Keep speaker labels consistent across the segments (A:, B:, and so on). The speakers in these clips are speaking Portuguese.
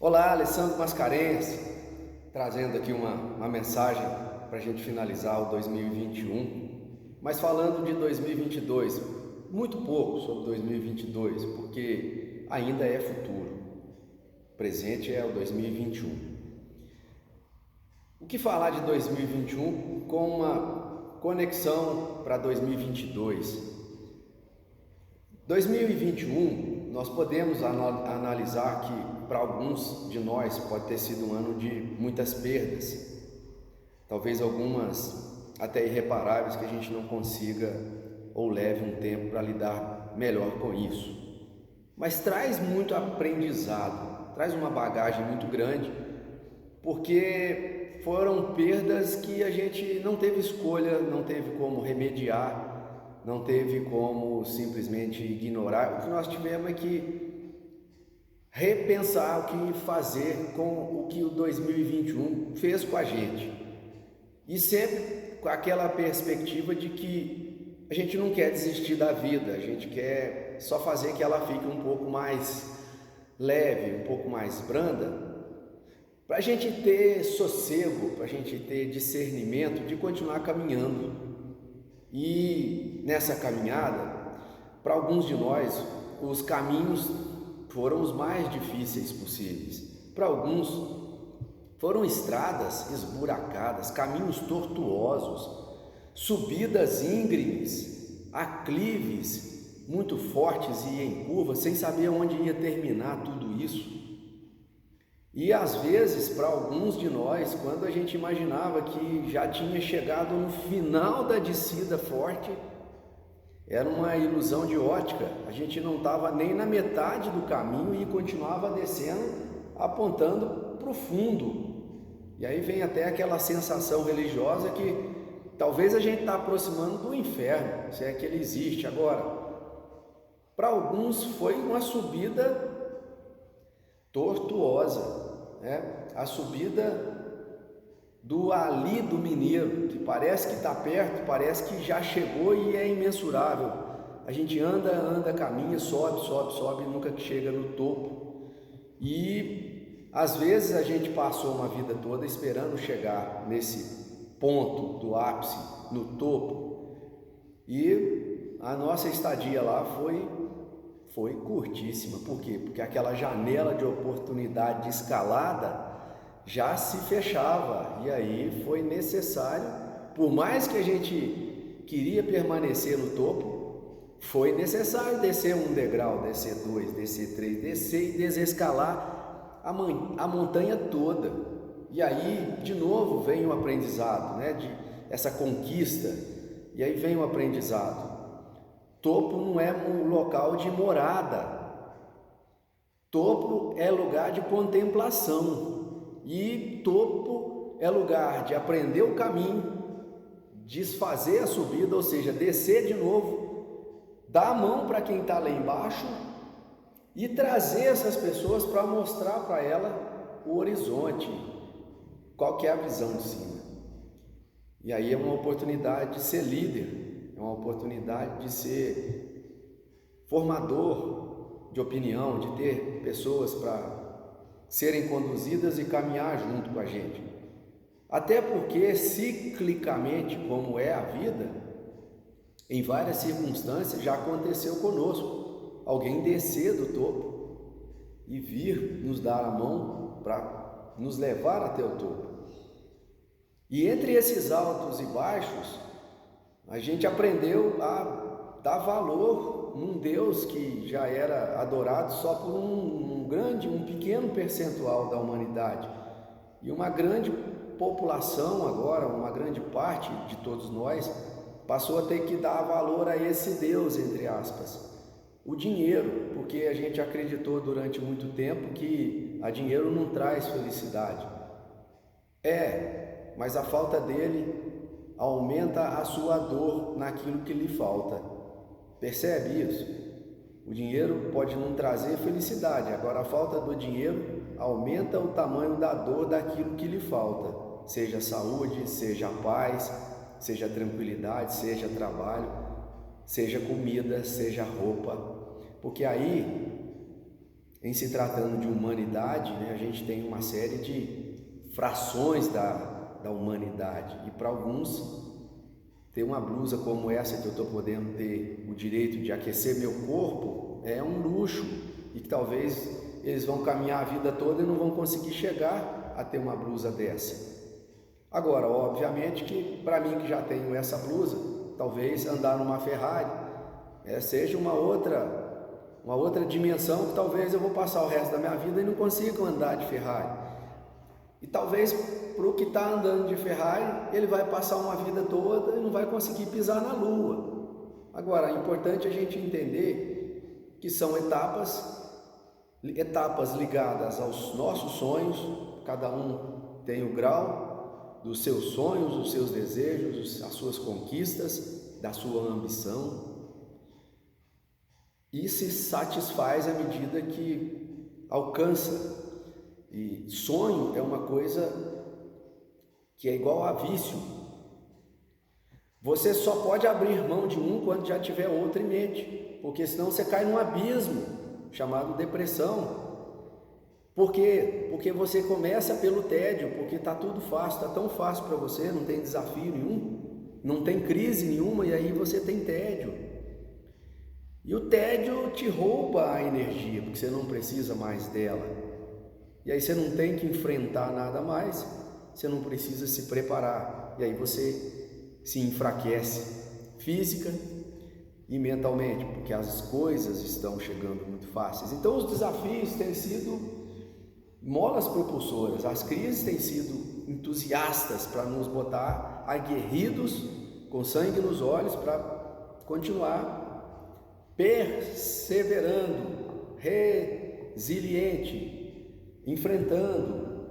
A: Olá, Alessandro Mascarenhas, trazendo aqui uma mensagem para a gente finalizar o 2021, mas falando de 2022, muito pouco sobre 2022, porque ainda é futuro, o presente é o 2021. O que falar de 2021 com uma conexão para 2022? 2021, nós podemos analisar que para alguns de nós pode ter sido um ano de muitas perdas, talvez algumas até irreparáveis que a gente não consiga ou leve um tempo para lidar melhor com isso. Mas traz muito aprendizado, traz uma bagagem muito grande, porque foram perdas que a gente não teve escolha, não teve como remediar, não teve como simplesmente ignorar. O que nós tivemos é que repensar o que fazer com o que o 2021 fez com a gente. E sempre com aquela perspectiva de que a gente não quer desistir da vida, a gente quer só fazer que ela fique um pouco mais leve, um pouco mais branda, para a gente ter sossego, para a gente ter discernimento de continuar caminhando. E nessa caminhada, para alguns de nós, os caminhos foram os mais difíceis possíveis. Para alguns, foram estradas esburacadas, caminhos tortuosos, subidas íngremes, aclives muito fortes e em curvas, sem saber onde ia terminar tudo isso. E às vezes, para alguns de nós, quando a gente imaginava que já tinha chegado no final da descida forte, era uma ilusão de ótica. A gente não estava nem na metade do caminho e continuava descendo, apontando para o fundo. E aí vem até aquela sensação religiosa que talvez a gente está aproximando do inferno, se é que ele existe. Agora, para alguns foi uma subida tortuosa, né? A subida do Ali do Mineiro, que parece que está perto, parece que já chegou e é imensurável. A gente anda, caminha, sobe, nunca chega no topo. E às vezes a gente passou uma vida toda esperando chegar nesse ponto do ápice, no topo, e a nossa estadia lá foi curtíssima. Por quê? Porque aquela janela de oportunidade de escalada já se fechava, e aí foi necessário, por mais que a gente queria permanecer no topo, foi necessário descer um degrau, descer dois, descer três, descer e desescalar a montanha toda. E aí de novo vem o aprendizado, né? Essa conquista, e aí vem o aprendizado. Topo não é um local de morada, topo é lugar de contemplação. E topo é lugar de aprender o caminho, desfazer a subida, ou seja, descer de novo, dar a mão para quem está lá embaixo e trazer essas pessoas para mostrar para ela o horizonte, qual que é a visão de cima. E aí é uma oportunidade de ser líder, é uma oportunidade de ser formador de opinião, de ter pessoas para serem conduzidas e caminhar junto com a gente. Até porque, ciclicamente, como é a vida, em várias circunstâncias já aconteceu conosco. Alguém descer do topo e vir nos dar a mão para nos levar até o topo. E entre esses altos e baixos, a gente aprendeu a dar valor num Deus que já era adorado só por um pequeno percentual da humanidade. E uma grande população agora, uma grande parte de todos nós, passou a ter que dar valor a esse Deus, entre aspas, o dinheiro, porque a gente acreditou durante muito tempo que a dinheiro não traz felicidade. Mas a falta dele aumenta a sua dor naquilo que lhe falta. Percebe isso? O dinheiro pode não trazer felicidade, agora a falta do dinheiro aumenta o tamanho da dor daquilo que lhe falta, seja saúde, seja paz, seja tranquilidade, seja trabalho, seja comida, seja roupa. Porque aí em se tratando de humanidade, né, a gente tem uma série de frações da humanidade, e para alguns ter uma blusa como essa que eu estou podendo ter o direito de aquecer meu corpo é um luxo, e que talvez eles vão caminhar a vida toda e não vão conseguir chegar a ter uma blusa dessa. Agora, obviamente que para mim que já tenho essa blusa, talvez andar numa Ferrari seja uma outra dimensão, que talvez eu vou passar o resto da minha vida e não consiga andar de Ferrari. E talvez para o que está andando de Ferrari, ele vai passar uma vida toda e não vai conseguir pisar na Lua. Agora, é importante a gente entender que são etapas ligadas aos nossos sonhos. Cada um tem o grau dos seus sonhos, dos seus desejos, as suas conquistas, da sua ambição, e se satisfaz à medida que alcança. E sonho é uma coisa que é igual a vício. Você só pode abrir mão de um quando já tiver outro em mente, porque senão você cai num abismo chamado depressão. Por quê? Porque você começa pelo tédio, porque está tudo fácil, está tão fácil para você, não tem desafio nenhum, não tem crise nenhuma, e aí você tem tédio. E o tédio te rouba a energia, porque você não precisa mais dela. E aí você não tem que enfrentar nada mais, você não precisa se preparar. E aí você se enfraquece física e mentalmente, porque as coisas estão chegando muito fáceis. Então os desafios têm sido molas propulsoras, as crises têm sido entusiastas para nos botar aguerridos, com sangue nos olhos, para continuar perseverando, resiliente, enfrentando,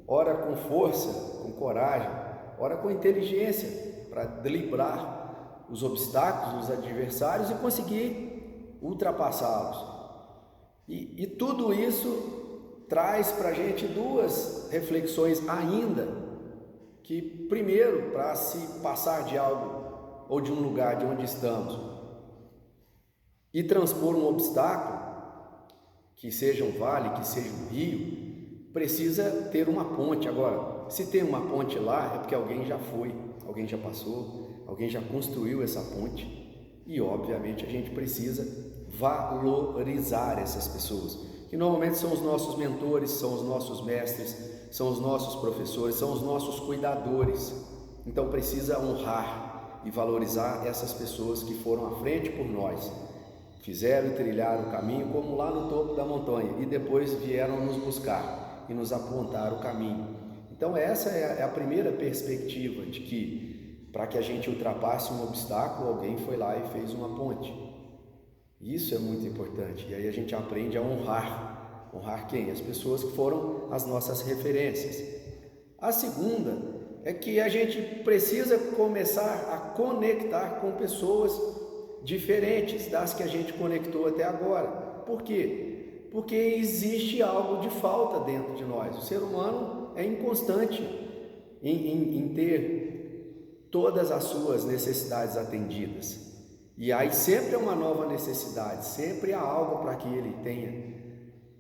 A: ora com força, com coragem, ora com inteligência, para driblar os obstáculos, os adversários e conseguir ultrapassá-los. E tudo isso traz para a gente duas reflexões ainda, que primeiro, para se passar de algo ou de um lugar de onde estamos e transpor um obstáculo, que seja um vale, que seja um rio, precisa ter uma ponte. Agora, se tem uma ponte lá, é porque alguém já foi, alguém já passou, alguém já construiu essa ponte, e obviamente a gente precisa valorizar essas pessoas, que normalmente são os nossos mentores, são os nossos mestres, são os nossos professores, são os nossos cuidadores. Então precisa honrar e valorizar essas pessoas que foram à frente por nós, fizeram e trilharam o caminho como lá no topo da montanha, e depois vieram nos buscar e nos apontar o caminho. Então essa é a primeira perspectiva, de que para que a gente ultrapasse um obstáculo, alguém foi lá e fez uma ponte. Isso é muito importante, e aí a gente aprende a honrar quem? As pessoas que foram as nossas referências. A segunda é que a gente precisa começar a conectar com pessoas diferentes das que a gente conectou até agora. Por quê? Porque existe algo de falta dentro de nós. O ser humano é inconstante em ter todas as suas necessidades atendidas. E aí sempre é uma nova necessidade, sempre há algo para que ele tenha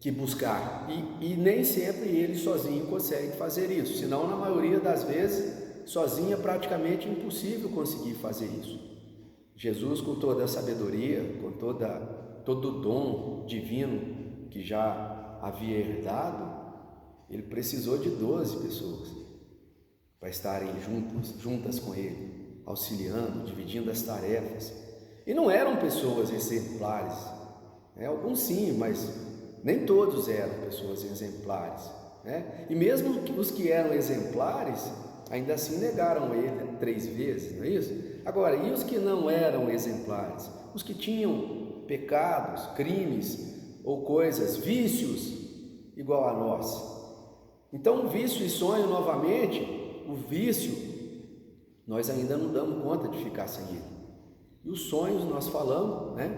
A: que buscar. E nem sempre ele sozinho consegue fazer isso. Senão, na maioria das vezes, sozinho é praticamente impossível conseguir fazer isso. Jesus, com toda a sabedoria, com todo o dom divino que já havia herdado, ele precisou de 12 pessoas para estarem juntas com ele, auxiliando, dividindo as tarefas. E não eram pessoas exemplares, alguns sim, mas nem todos eram pessoas exemplares, né? E mesmo os que eram exemplares, ainda assim negaram ele 3 vezes, não é isso? Agora, e os que não eram exemplares? Os que tinham pecados, crimes ou coisas, vícios igual a nós. Então, vício e sonho, novamente, o vício, nós ainda não damos conta de ficar sem ele. E os sonhos, nós falamos, né?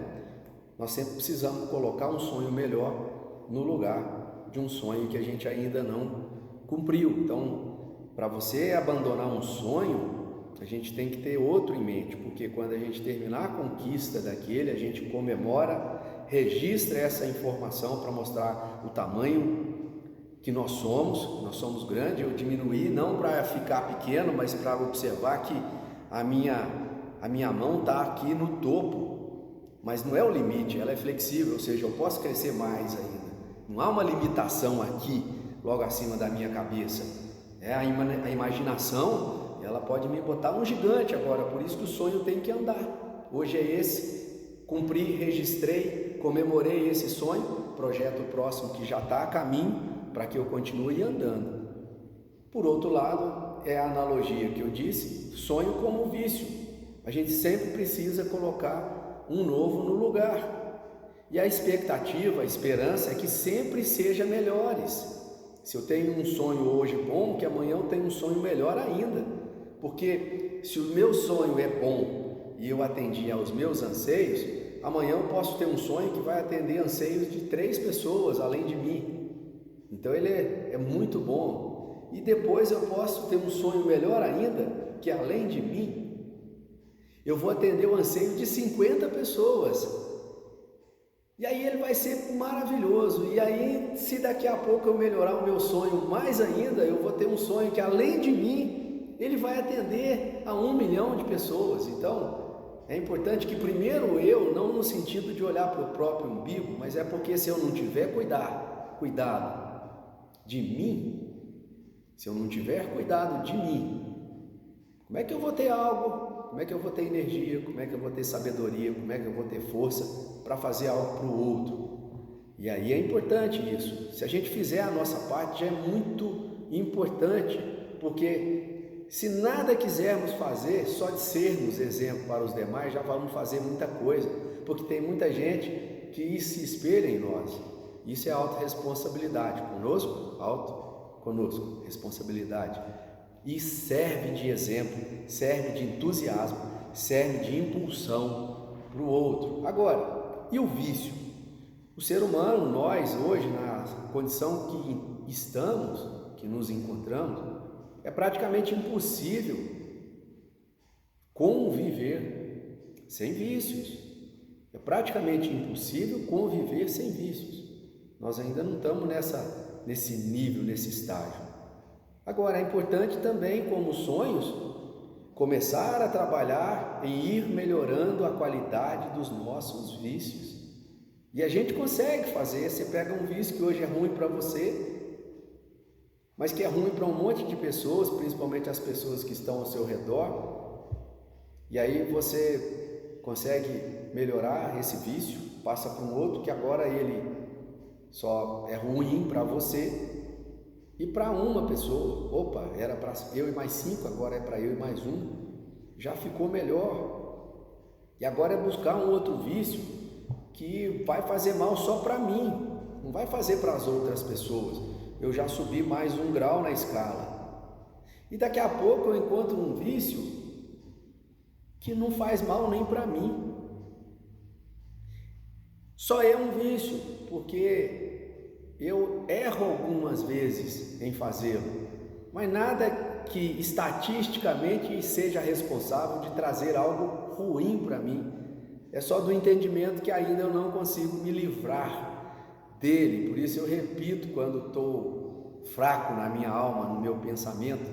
A: Nós sempre precisamos colocar um sonho melhor no lugar de um sonho que a gente ainda não cumpriu. Então, para você abandonar um sonho, a gente tem que ter outro em mente, porque quando a gente terminar a conquista daquele, a gente comemora registra essa informação para mostrar o tamanho que nós somos grandes. Eu diminuí não para ficar pequeno, mas para observar que a minha mão está aqui no topo, mas não é o limite, ela é flexível, ou seja, eu posso crescer mais ainda. Não há uma limitação aqui, logo acima da minha cabeça. A imaginação, ela pode me botar um gigante agora, por isso que o sonho tem que andar. Hoje é esse, cumpri, registrei, comemorei esse sonho, projeto próximo que já está a caminho, para que eu continue andando. Por outro lado, é a analogia que eu disse, sonho como vício. A gente sempre precisa colocar um novo no lugar. E a expectativa, a esperança é que sempre seja melhores. Se eu tenho um sonho hoje bom, que amanhã eu tenho um sonho melhor ainda. Porque se o meu sonho é bom e eu atendi aos meus anseios, amanhã eu posso ter um sonho que vai atender anseios de 3 pessoas além de mim. Então ele é muito bom. E depois eu posso ter um sonho melhor ainda, que além de mim, eu vou atender o anseio de 50 pessoas. E aí ele vai ser maravilhoso. E aí, se daqui a pouco eu melhorar o meu sonho mais ainda, eu vou ter um sonho que além de mim, ele vai atender a 1 milhão de pessoas. Então, é importante que primeiro eu, não no sentido de olhar para o próprio umbigo, mas é porque se eu não tiver cuidado de mim, se eu não tiver cuidado de mim, como é que eu vou ter algo? Como é que eu vou ter energia? Como é que eu vou ter sabedoria? Como é que eu vou ter força para fazer algo para o outro? E aí é importante isso. Se a gente fizer a nossa parte, já é muito importante, porque se nada quisermos fazer, só de sermos exemplo para os demais, já vamos fazer muita coisa, porque tem muita gente que se espelha em nós. Isso é autorresponsabilidade. Conosco, responsabilidade. E serve de exemplo, serve de entusiasmo, serve de impulsão para o outro. Agora, e o vício? O ser humano, nós hoje, na condição que estamos, que nos encontramos, é praticamente impossível conviver sem vícios. É praticamente impossível conviver sem vícios. Nós ainda não estamos nesse nível, nesse estágio. Agora, é importante também, como sonhos, começar a trabalhar em ir melhorando a qualidade dos nossos vícios. E a gente consegue fazer. Você pega um vício que hoje é ruim para você, mas que é ruim para um monte de pessoas, principalmente as pessoas que estão ao seu redor, e aí você consegue melhorar esse vício, passa para um outro que agora ele só é ruim para você e para uma pessoa. Opa, era para eu e mais 5, agora é para eu e mais 1. Já ficou melhor. E agora é buscar um outro vício que vai fazer mal só para mim, não vai fazer para as outras pessoas. Eu já subi mais 1 grau na escala. E daqui a pouco eu encontro um vício que não faz mal nem para mim. Só é um vício, porque eu erro algumas vezes em fazê-lo, mas nada que estatisticamente seja responsável de trazer algo ruim para mim. É só do entendimento que ainda eu não consigo me livrar dele. Por isso eu repito quando estou fraco na minha alma, no meu pensamento,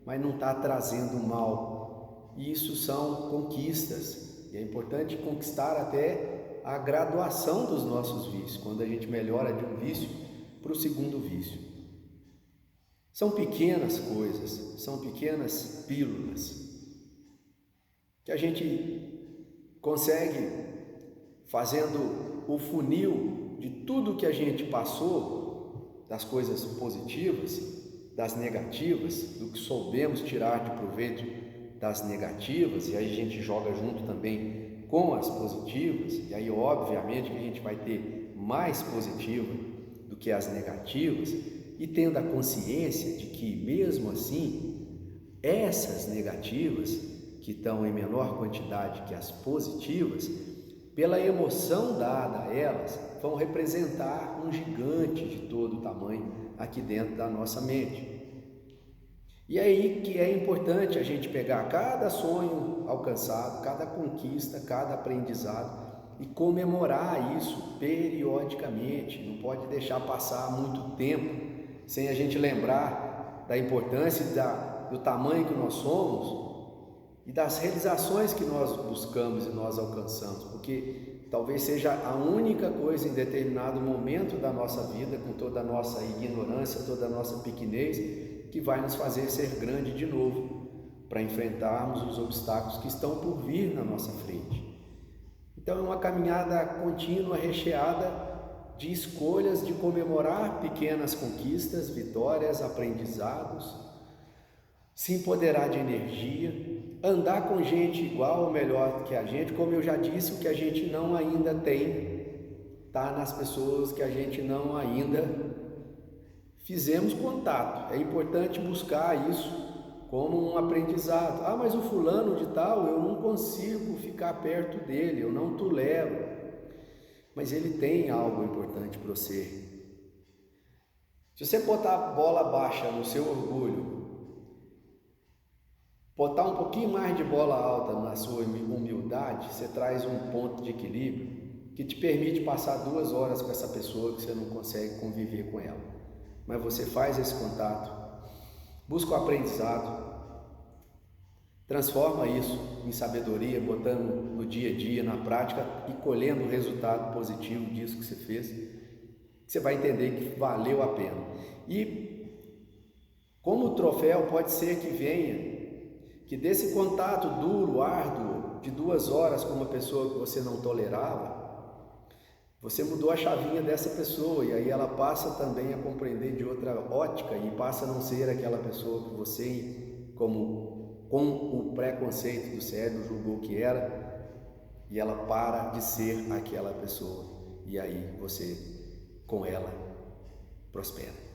A: mas não está trazendo mal. Isso são conquistas, e é importante conquistar até a graduação dos nossos vícios, quando a gente melhora de um vício para o segundo vício. São pequenas coisas, são pequenas pílulas que a gente consegue, fazendo o funil de tudo que a gente passou, das coisas positivas, das negativas, do que soubemos tirar de proveito das negativas, e aí a gente joga junto também com as positivas, e aí obviamente que a gente vai ter mais positiva do que as negativas, e tendo a consciência de que mesmo assim, essas negativas, que estão em menor quantidade que as positivas, pela emoção dada a elas, vão representar um gigante de todo tamanho aqui dentro da nossa mente. E aí que é importante a gente pegar cada sonho alcançado, cada conquista, cada aprendizado e comemorar isso periodicamente. Não pode deixar passar muito tempo sem a gente lembrar da importância do tamanho que nós somos e das realizações que nós buscamos e nós alcançamos, porque talvez seja a única coisa em determinado momento da nossa vida, com toda a nossa ignorância, toda a nossa pequenez, que vai nos fazer ser grande de novo, para enfrentarmos os obstáculos que estão por vir na nossa frente. Então é uma caminhada contínua, recheada de escolhas de comemorar pequenas conquistas, vitórias, aprendizados, se empoderar de energia, andar com gente igual ou melhor que a gente. Como eu já disse, o que a gente não ainda tem está nas pessoas que a gente não ainda fizemos contato. É importante buscar isso como um aprendizado. Ah, mas o fulano de tal, eu não consigo ficar perto dele, eu não tolero. Mas ele tem algo importante para você. Se você botar a bola baixa no seu orgulho, botar um pouquinho mais de bola alta na sua humildade, você traz um ponto de equilíbrio que te permite passar 2 horas com essa pessoa que você não consegue conviver com ela. Mas você faz esse contato, busca o aprendizado, transforma isso em sabedoria, botando no dia a dia, na prática e colhendo o resultado positivo disso que você fez, você vai entender que valeu a pena. E como o troféu pode ser que venha, que desse contato duro, árduo, de 2 horas com uma pessoa que você não tolerava, você mudou a chavinha dessa pessoa e aí ela passa também a compreender de outra ótica e passa a não ser aquela pessoa que você, com o preconceito do cérebro, julgou que era, e ela para de ser aquela pessoa. E aí você, com ela, prospera.